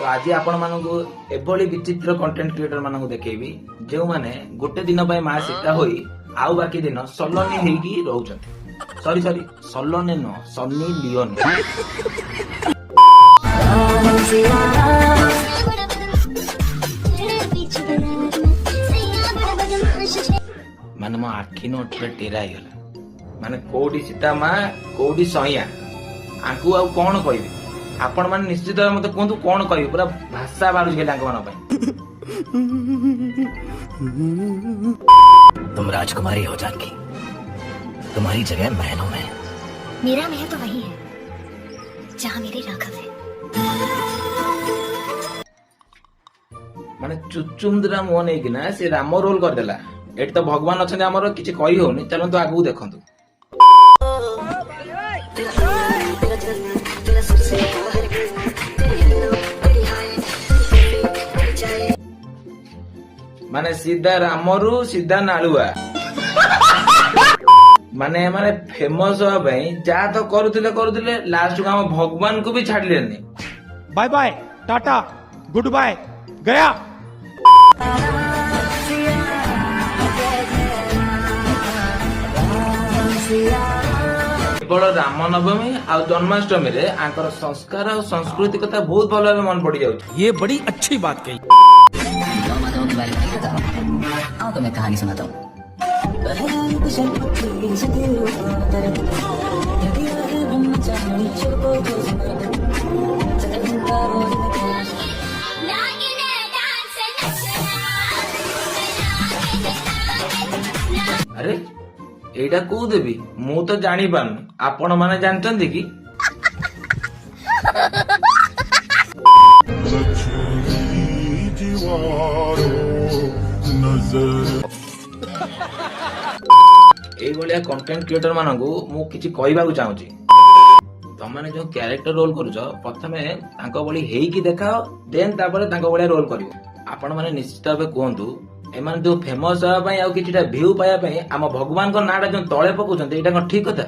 आज आपण मानकु एभली विचित्र कंटेंट क्रिएटर मानकु देखेबी जो माने गोटे दिन पाए मां सीता होई आउ बाकी दिन सलोनी हेकी रहउछथि। सॉरी सॉरी सलोनी नो सन्नी लियोन। माने मो आखि नोट टेरा गला माने कोडी सीता मां कोडी सैया आकु आ कोन कहबी आपण माने निश्चित भाव मते कहतु कोन कहबी पूरा भाषा बालु गेला मन पय। तुम राजकुमारी हो जानकी, तुम्हारी जगह महलों में। मेरा महल तो वही है जहाँ मेरे राघव है। माने चुचुंदरा मोह नहीं कि ना से राम रोल कर देला। एट तो भगवान अछन हमर किछि कहि होनी चलंतु आगु देखंतु। माने सीधा रामरू सीधा नालुआ माने माने फेमस हो भाई जा तो करुतिले लास्ट को हम भगवान को भी छाड़लेनी। Bye bye tata goodbye गया। केवल राम नवमी आ जन्माष्टमी रे आंकर संस्कार और संस्कृति कथा बहुत भल भाव मन पड़ जाउछ। ये बड़ी अच्छी बात कही। माताओं के बारे में नहीं बताओ, आओ तो मैं कहानी सुनाता हूँ। अरे एटा को देवी मु तो जानी पानु आपण माने जानचंदी कि एई भलिया कंटेंट क्रिएटर मानकु मु किछि कहबाकू चाहूची। तमाने जो कैरेक्टर रोल करूछ प्रथमे तांको बळी हेई देखाओ देन तापर तांको बळी रोल करिवो। आपण माने निश्चित भाबे कहंतु एमान जो फेमस होबा पई आ किछिटा व्यू पाया पई आम भगवान को नाडा जो तळे पकुछन एटा को ठीक कथा।